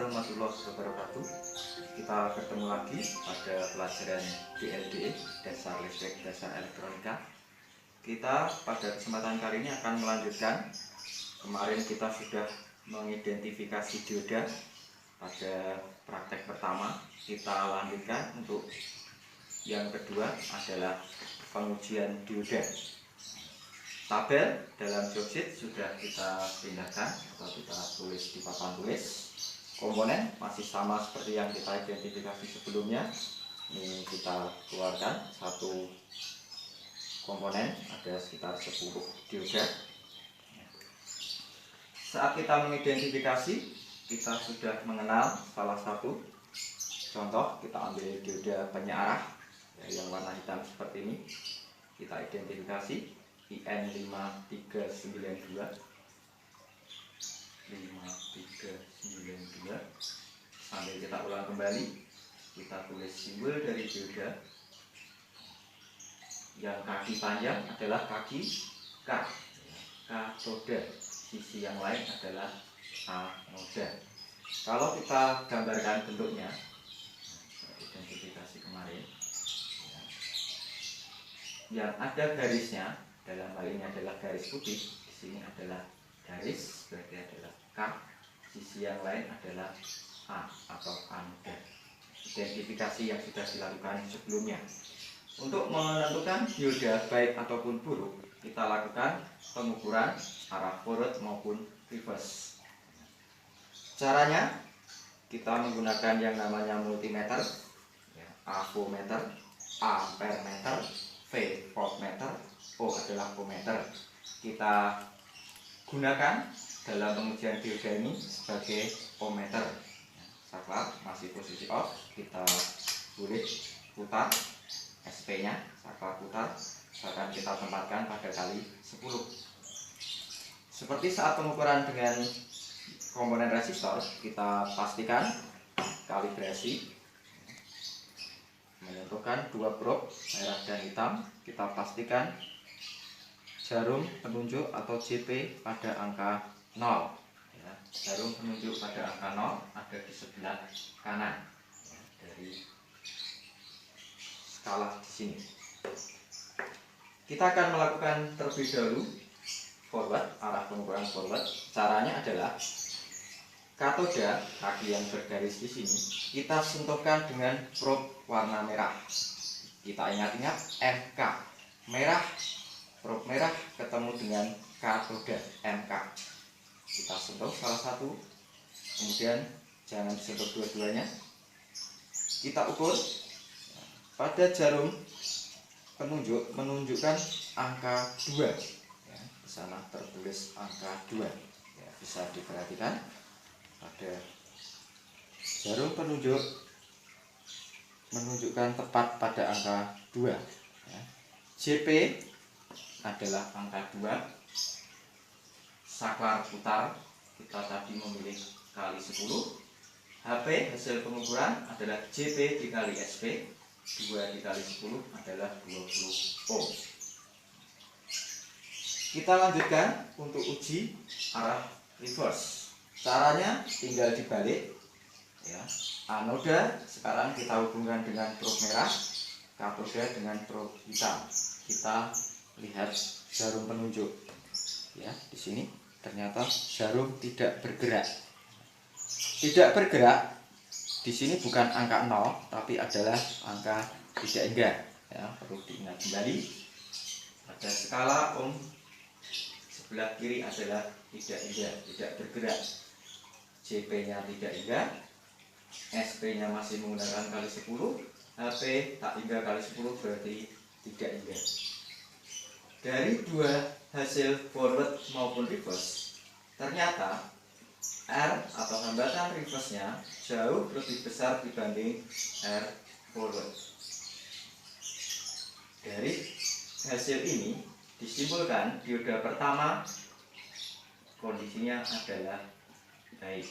warahmatullahi wabarakatuh. Kita bertemu lagi pada pelajaran DLD, Dasar Listrik Dasar Elektronika. Kita pada kesempatan kali ini akan melanjutkan. Kemarin kita sudah mengidentifikasi dioda pada praktek pertama. Kita lanjutkan untuk yang kedua adalah pengujian dioda. Tabel dalam worksheet sudah kita pindahkan atau kita tulis di papan tulis. Komponen masih sama seperti yang kita identifikasi sebelumnya. Ini kita keluarkan satu komponen, ada sekitar 10 dioda. Saat kita mengidentifikasi, kita sudah mengenal salah satu contoh. Kita ambil dioda penyearah yang warna hitam seperti ini. Kita identifikasi IN5392 sambil kita ulang kembali. Kita tulis simbol dari dioda. Yang kaki panjang adalah kaki K, katoda. Sisi yang lain adalah anoda. Kalau kita gambarkan bentuknya, identifikasi kemarin, yang ada garisnya dalam hal ini adalah garis putih, di sini adalah garis, berarti adalah K, sisi yang lain adalah A atau anoda. Identifikasi yang sudah dilakukan sebelumnya. Untuk menentukan dioda baik ataupun buruk, kita lakukan pengukuran arah forward maupun reverse. Caranya, kita menggunakan yang namanya multimeter, A voltmeter, A ampermeter, V voltmeter, O adalah ohmmeter. Kita gunakan dalam pengujian dioda ini sebagai ohmmeter. Saklar masih posisi off, kita boleh putar SP-nya, saklar putar, akan kita tempatkan pada kali 10. Seperti saat pengukuran dengan komponen resistor, kita pastikan kalibrasi, menentukan dua probe merah dan hitam. Kita pastikan jarum penunjuk atau JP pada angka 0. Jarum penunjuk pada angka 0 ada di sebelah kanan dari skala di sini. Kita akan melakukan terlebih dahulu forward, arah pengukuran forward. Caranya adalah katoda, kaki yang bergaris di sini, kita sentuhkan dengan probe warna merah. Kita ingat-ingat MK, merah, probe merah ketemu dengan katoda MK. Kita sentuh salah satu, kemudian jangan disentuh dua-duanya. Kita ukur pada jarum penunjuk menunjukkan angka 2. Di sana tertulis angka 2. Bisa diperhatikan pada jarum penunjuk menunjukkan tepat pada angka 2. JP adalah angka 2. Saklar putar, kita tadi memilih kali 10. HP hasil pengukuran adalah JP dikali SP, 2 dikali 10 adalah 20 ohm. Kita lanjutkan untuk uji arah reverse. Caranya tinggal dibalik. Anoda sekarang kita hubungkan dengan probe merah, katoda dengan probe hitam. Kita lihat jarum penunjuk. Di sini ternyata jarum tidak bergerak. Tidak bergerak di sini bukan angka 0, tapi adalah angka tidak hingga. Perlu diingat kembali. Pada skala ohm sebelah kiri adalah tidak hingga, tidak bergerak. JP-nya tidak hingga, SP-nya masih menggunakan kali 10, HP tak hingga kali 10 berarti tidak hingga. Dari dua hasil forward maupun reverse, ternyata R atau hambatan reverse-nya jauh lebih besar dibanding R forward. Dari hasil ini disimpulkan dioda pertama kondisinya adalah baik.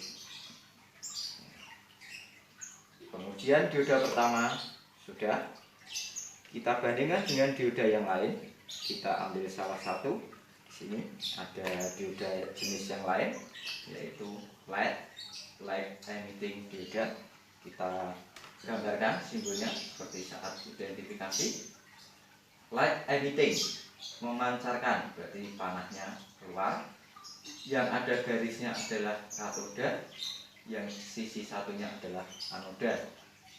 Pengujian dioda pertama sudah. Kita bandingkan dengan dioda yang lain. Kita ambil salah satu. Di sini ada dioda jenis yang lain, yaitu LED. light emitting dioda. Kita gambarkan simbolnya seperti saat identifikasi. Light emitting, memancarkan, berarti panahnya keluar. Yang ada garisnya adalah katoda, yang sisi satunya adalah anoda.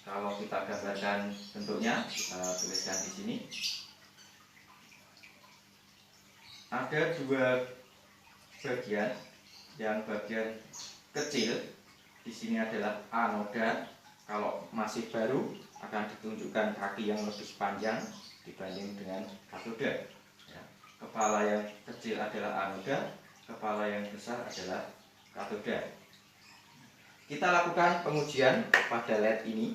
Kalau kita gambarkan bentuknya, kita tuliskan di sini. Ada dua bagian. Yang bagian kecil di sini adalah anoda. Kalau masih baru akan ditunjukkan kaki yang lebih panjang dibanding dengan katoda. Ya. Kepala yang kecil adalah anoda, kepala yang besar adalah katoda. Kita lakukan pengujian pada LED ini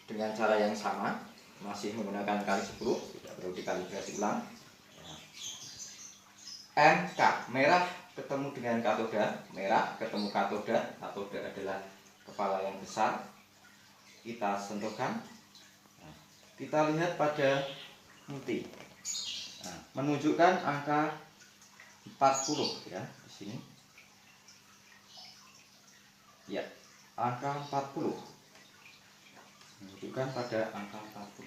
dengan cara yang sama, masih menggunakan kali 10, tidak perlu dikalibrasi ulang. MK, merah ketemu dengan katoda, merah ketemu katoda, katoda adalah kepala yang besar. Kita sentuhkan, kita lihat pada multi, menunjukkan angka 40 ya di sini. Ya, angka 40 menunjukkan pada angka 40.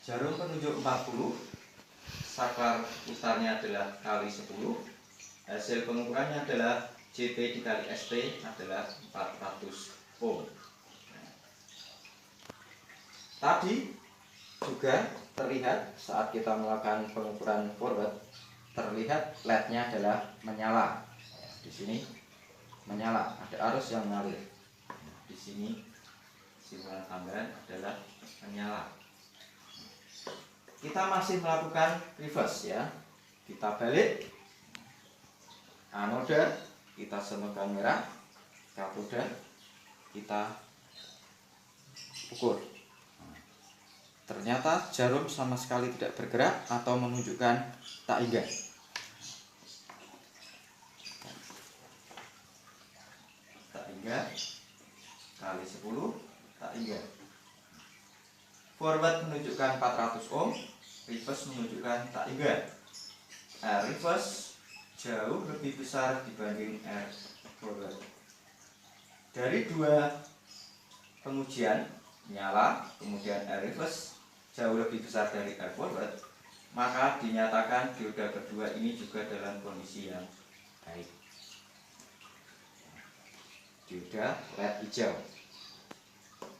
Jarum penunjuk 40, saklar putarnya adalah kali 10. Hasil pengukurannya adalah JP dikali SP adalah 400 ohm. Tadi juga terlihat saat kita melakukan pengukuran forward, terlihat LED-nya adalah menyala. Di sini menyala, ada arus yang mengalir. Di sini sinyal tambahan adalah menyala. Kita masih melakukan reverse ya. Kita balik. Anoda kita sentuhkan merah, katoda kita ukur. Ternyata jarum sama sekali tidak bergerak atau menunjukkan tak hingga. Tak hingga kali 10, tak hingga. Forward menunjukkan 400 ohm, reverse menunjukkan tak hingga. Reverse jauh lebih besar dibanding forward. Dari dua pengujian, nyala kemudian reverse jauh lebih besar dari forward, maka dinyatakan dioda kedua ini juga dalam kondisi yang baik. Dioda LED hijau.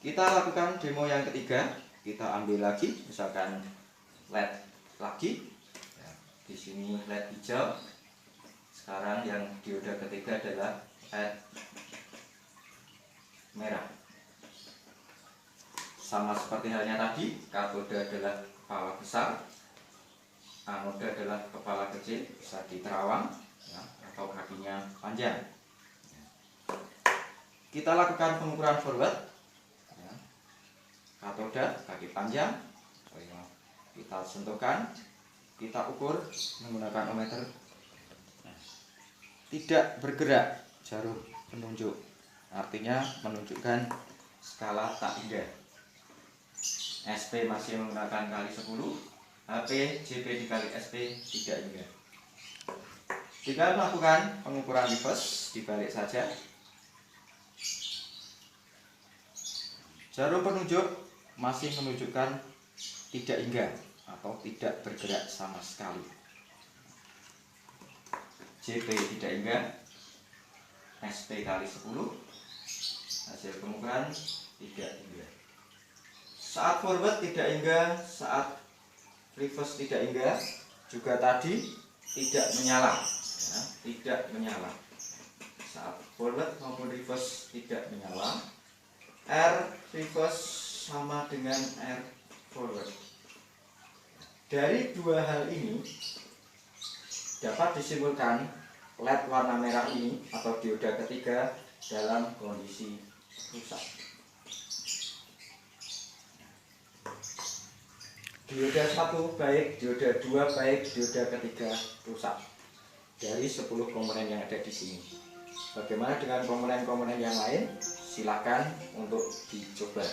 Kita lakukan demo yang ketiga. Kita ambil lagi, misalkan LED lagi. Ya, di sini LED hijau. Sekarang yang dioda ketiga adalah LED merah. Sama seperti halnya tadi, katoda adalah kepala besar, anoda adalah kepala kecil, bisa diterawang ya, atau kakinya panjang. Kita lakukan pengukuran forward ya. Katoda kaki panjang, kita sentuhkan, kita ukur menggunakan ohmmeter. Tidak bergerak jarum penunjuk, artinya menunjukkan skala tak hingga. SP masih menggunakan kali 10, HP JP dikali SP tidak hingga. Jika melakukan pengukuran reverse, dibalik saja. Jarum penunjuk masih menunjukkan tidak hingga atau tidak bergerak sama sekali. JP tidak hingga, SP kali 10, hasil pengukuran tidak hingga. Saat forward tidak hingga, saat reverse tidak hingga, juga tadi tidak menyala ya, tidak menyala. Saat forward maupun reverse tidak menyala. R reverse sama dengan R forward. Dari dua hal ini dapat disimpulkan LED warna merah ini atau dioda ketiga dalam kondisi rusak. Dioda 1 baik, dioda 2 baik, dioda ketiga rusak. Dari 10 komponen yang ada di sini. Bagaimana dengan komponen-komponen yang lain? Silakan untuk dicoba.